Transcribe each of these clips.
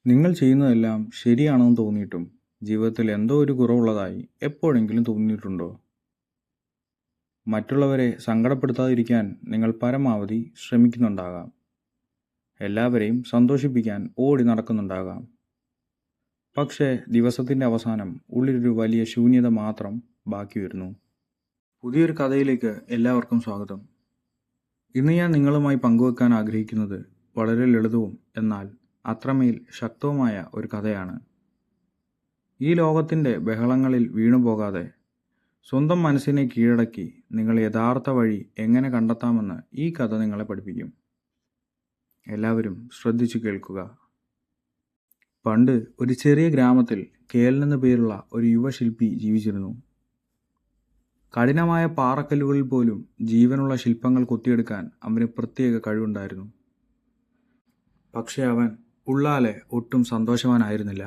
നിങ്ങൾ ചെയ്യുന്നതെല്ലാം ശരിയാണെന്ന് തോന്നിയിട്ടും ജീവിതത്തിൽ എന്തോ ഒരു കുറവുള്ളതായി എപ്പോഴെങ്കിലും തോന്നിയിട്ടുണ്ടോ? മറ്റുള്ളവരെ സങ്കടപ്പെടുത്താതിരിക്കാൻ നിങ്ങൾ പരമാവധി ശ്രമിക്കുന്നുണ്ടാകാം. എല്ലാവരെയും സന്തോഷിപ്പിക്കാൻ ഓടി നടക്കുന്നുണ്ടാകാം. പക്ഷേ ദിവസത്തിൻ്റെ അവസാനം ഉള്ളിലൊരു വലിയ ശൂന്യത മാത്രം ബാക്കി വരുന്നു. പുതിയൊരു കഥയിലേക്ക് എല്ലാവർക്കും സ്വാഗതം. ഇന്ന് ഞാൻ നിങ്ങളുമായി പങ്കുവെക്കാൻ ആഗ്രഹിക്കുന്നത് വളരെ ലളിതവും എന്നാൽ അത്രമേൽ ശക്തവുമായ ഒരു കഥയാണ്. ഈ ലോകത്തിൻ്റെ ബഹളങ്ങളിൽ വീണുപോകാതെ സ്വന്തം മനസ്സിനെ കീഴടക്കി നിങ്ങൾ യഥാർത്ഥ വഴി എങ്ങനെ കണ്ടെത്താമെന്ന് ഈ കഥ നിങ്ങളെ പഠിപ്പിക്കും. എല്ലാവരും ശ്രദ്ധിച്ചു കേൾക്കുക. പണ്ട് ഒരു ചെറിയ ഗ്രാമത്തിൽ കേലൻ എന്ന പേരുള്ള ഒരു യുവശില്പി ജീവിച്ചിരുന്നു. കഠിനമായ പാറക്കല്ലുകളിൽ പോലും ജീവനുള്ള ശില്പങ്ങൾ കൊത്തിയെടുക്കാൻ അവന് പ്രത്യേക കഴിവുണ്ടായിരുന്നു. പക്ഷെ അവൻ ഉള്ളാലെ ഒട്ടും സന്തോഷവാനായിരുന്നില്ല.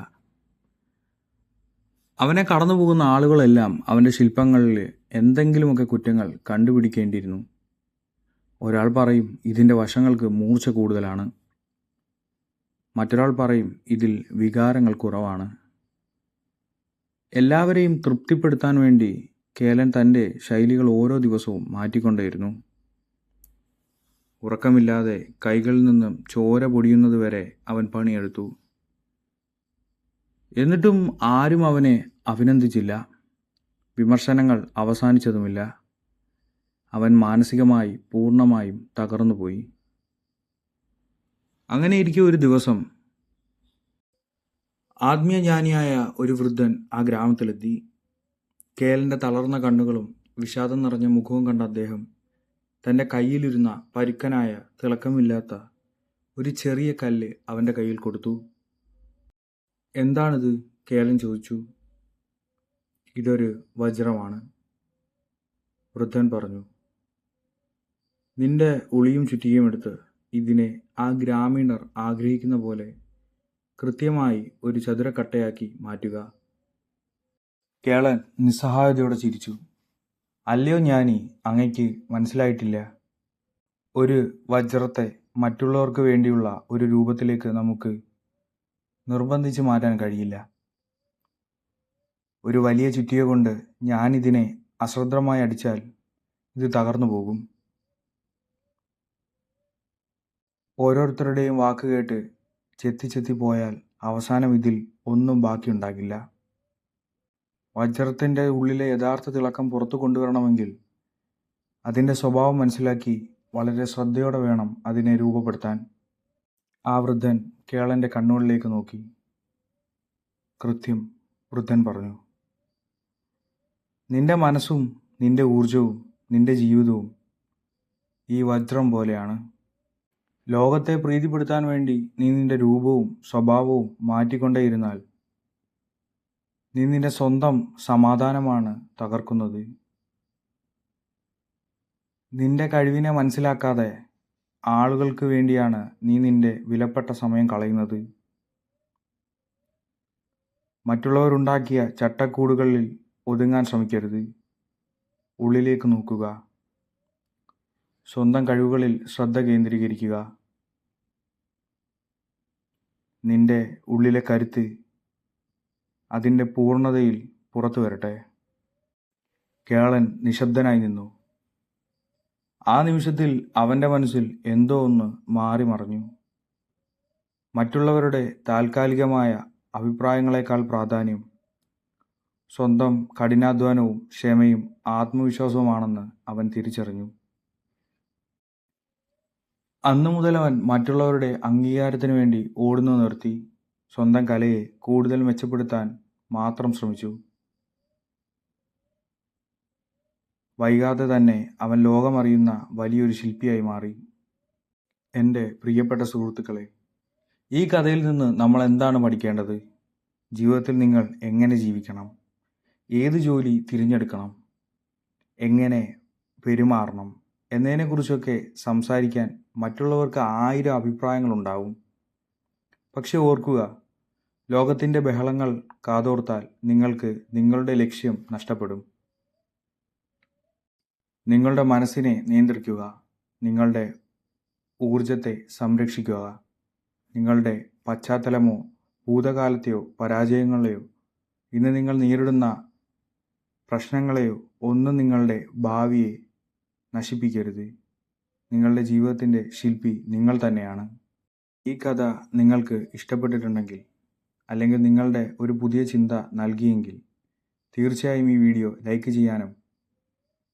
അവനെ കടന്നു പോകുന്ന ആളുകളെല്ലാം അവൻ്റെ ശില്പങ്ങളിൽ എന്തെങ്കിലുമൊക്കെ കുറ്റങ്ങൾ കണ്ടുപിടിക്കേണ്ടിയിരുന്നു. ഒരാൾ പറയും ഇതിൻ്റെ വശങ്ങൾക്ക് മൂർച്ച കൂടുതലാണ്. മറ്റൊരാൾ പറയും ഇതിൽ വികാരങ്ങൾ കുറവാണ്. എല്ലാവരെയും തൃപ്തിപ്പെടുത്താൻ വേണ്ടി കേലൻ തൻ്റെ ശൈലികൾ ഓരോ ദിവസവും മാറ്റിക്കൊണ്ടേയിരുന്നു. ഉറക്കമില്ലാതെ കൈകളിൽ നിന്നും ചോര പൊടിയുന്നതുവരെ അവൻ പണിയെടുത്തു. എന്നിട്ടും ആരും അവനെ അഭിനന്ദിച്ചില്ല. വിമർശനങ്ങൾ അവസാനിച്ചതുമില്ല. അവൻ മാനസികമായി പൂർണ്ണമായും തകർന്നുപോയി. അങ്ങനെയിരിക്കെ ഒരു ദിവസം ആത്മീയജ്ഞാനിയായ ഒരു വൃദ്ധൻ ആ ഗ്രാമത്തിലെത്തി. കേലൻ്റെ തളർന്ന കണ്ണുകളും വിഷാദം നിറഞ്ഞ മുഖവും കണ്ട അദ്ദേഹം തൻ്റെ കയ്യിലിരുന്ന പരുക്കനായ തിളക്കമില്ലാത്ത ഒരു ചെറിയ കല്ല് അവൻ്റെ കയ്യിൽ കൊടുത്തു. എന്താണിത്? കേലൻ ചോദിച്ചു. ഇതൊരു വജ്രമാണ്, വൃദ്ധൻ പറഞ്ഞു. നിന്റെ ഉളിയും ചുറ്റികയും എടുത്ത് ഇതിനെ ആ ഗ്രാമീണർ ആഗ്രഹിക്കുന്ന പോലെ കൃത്യമായി ഒരു ചതുരക്കട്ടയാക്കി മാറ്റുക. കേളൻ നിസ്സഹായതയോടെ ചിരിച്ചു. അല്ലയോ ജ്ഞാനി, അങ്ങയ്ക്ക് മനസ്സിലായിട്ടില്ല. ഒരു വജ്രത്തെ മറ്റുള്ളവർക്ക് വേണ്ടിയുള്ള ഒരു രൂപത്തിലേക്ക് നമുക്ക് നിർബന്ധിച്ച് മാറ്റാൻ കഴിയില്ല. ഒരു വലിയ ചുറ്റിക കൊണ്ട് ഞാനിതിനെ അശ്രദ്ധമായി അടിച്ചാൽ ഇത് തകർന്നു പോകും. ഓരോരുത്തരുടെയും വാക്ക് കേട്ട് ചെത്തി പോയാൽ അവസാനം ഇതിൽ ഒന്നും ബാക്കിയുണ്ടാകില്ല. വജ്രത്തിൻ്റെ ഉള്ളിലെ യഥാർത്ഥ തിളക്കം പുറത്തു കൊണ്ടുവരണമെങ്കിൽ അതിൻ്റെ സ്വഭാവം മനസ്സിലാക്കി വളരെ ശ്രദ്ധയോടെ വേണം അതിനെ രൂപപ്പെടുത്താൻ. ആ വൃദ്ധൻ കേളൻ്റെ കണ്ണുകളിലേക്ക് നോക്കി. കൃത്യം, വൃദ്ധൻ പറഞ്ഞു. നിന്റെ മനസ്സും നിന്റെ ഊർജവും നിന്റെ ജീവിതവും ഈ വജ്രം പോലെയാണ്. ലോകത്തെ പ്രീതിപ്പെടുത്താൻ വേണ്ടി നീ നിന്റെ രൂപവും സ്വഭാവവും മാറ്റിക്കൊണ്ടേയിരുന്നാൽ നീ നിന്റെ സ്വന്തം സമാധാനമാണ് തകർക്കുന്നത്. നിന്റെ കഴിവിനെ മനസ്സിലാക്കാതെ ആളുകൾക്ക് വേണ്ടിയാണ് നീ നിന്റെ വിലപ്പെട്ട സമയം കളയുന്നത്. മറ്റുള്ളവരുണ്ടാക്കിയ ചട്ടക്കൂടുകളിൽ ഒതുങ്ങാൻ ശ്രമിക്കരുത്. ഉള്ളിലേക്ക് നോക്കുക. സ്വന്തം കഴിവുകളിൽ ശ്രദ്ധ കേന്ദ്രീകരിക്കുക. നിന്റെ ഉള്ളിലെ കരുത്ത് അതിൻ്റെ പൂർണ്ണതയിൽ പുറത്തു വരട്ടെ. കേളൻ നിശബ്ദനായി നിന്നു. ആ നിമിഷത്തിൽ അവൻ്റെ മനസ്സിൽ എന്തോ ഒന്ന് മാറി മറിഞ്ഞു. മറ്റുള്ളവരുടെ താൽക്കാലികമായ അഭിപ്രായങ്ങളെക്കാൾ പ്രാധാന്യം സ്വന്തം കഠിനാധ്വാനവും ക്ഷമയും ആത്മവിശ്വാസവുമാണെന്ന് അവൻ തിരിച്ചറിഞ്ഞു. അന്നു മുതൽ അവൻ മറ്റുള്ളവരുടെ അംഗീകാരത്തിനു വേണ്ടി ഓടുന്നു നിർത്തി സ്വന്തം കലയെ കൂടുതൽ മെച്ചപ്പെടുത്താൻ മാത്രം ശ്രമിച്ചു. വൈകാതെ തന്നെ അവൻ ലോകമറിയുന്ന വലിയൊരു ശില്പിയായി മാറി. എൻ്റെ പ്രിയപ്പെട്ട സുഹൃത്തുക്കളെ, ഈ കഥയിൽ നിന്ന് നമ്മൾ എന്താണ് പഠിക്കേണ്ടത്? ജീവിതത്തിൽ നിങ്ങൾ എങ്ങനെ ജീവിക്കണം, ഏത് ജോലി തിരഞ്ഞെടുക്കണം, എങ്ങനെ പെരുമാറണം എന്നതിനെക്കുറിച്ചൊക്കെ സംസാരിക്കാൻ മറ്റുള്ളവർക്ക് 1000 അഭിപ്രായങ്ങളുണ്ടാവും. പക്ഷെ ഓർക്കുക, ലോകത്തിൻ്റെ ബഹളങ്ങൾ കാതോർത്താൽ നിങ്ങൾക്ക് നിങ്ങളുടെ ലക്ഷ്യം നഷ്ടപ്പെടും. നിങ്ങളുടെ മനസ്സിനെ നിയന്ത്രിക്കുക. നിങ്ങളുടെ ഊർജത്തെ സംരക്ഷിക്കുക. നിങ്ങളുടെ പശ്ചാത്തലമോ ഭൂതകാലത്തെയോ പരാജയങ്ങളെയോ ഇന്ന് നിങ്ങൾ നേരിടുന്ന പ്രശ്നങ്ങളെയോ ഒന്നും നിങ്ങളുടെ ഭാവിയെ നശിപ്പിക്കരുത്. നിങ്ങളുടെ ജീവിതത്തിൻ്റെ ശില്പി നിങ്ങൾ തന്നെയാണ്. ഈ കഥ നിങ്ങൾക്ക് ഇഷ്ടപ്പെട്ടിട്ടുണ്ടെങ്കിൽ അല്ലെങ്കിൽ നിങ്ങളുടെ ഒരു പുതിയ ചിന്ത നൽകിയെങ്കിൽ തീർച്ചയായും ഈ വീഡിയോ ലൈക്ക് ചെയ്യാനും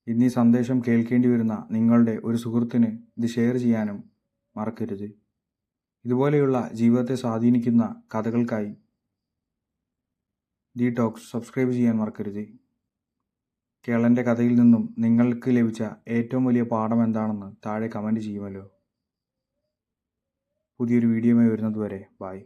ഇന്ന് ഈ സന്ദേശം കേൾക്കേണ്ടി വരുന്ന നിങ്ങളുടെ ഒരു സുഹൃത്തിന് ഇത് ഷെയർ ചെയ്യാനും മറക്കരുത്. ഇതുപോലെയുള്ള ജീവിതത്തെ സ്വാധീനിക്കുന്ന കഥകൾക്കായി ദി ടോക്സ് സബ്സ്ക്രൈബ് ചെയ്യാൻ മറക്കരുത്. കേളൻ്റെ കഥയിൽ നിന്നും നിങ്ങൾക്ക് ലഭിച്ച ഏറ്റവും വലിയ പാഠം എന്താണെന്ന് താഴെ കമൻറ്റ് ചെയ്യുമല്ലോ. പുതിയൊരു വീഡിയോയുമായി വരുന്നതുവരെ ബൈ.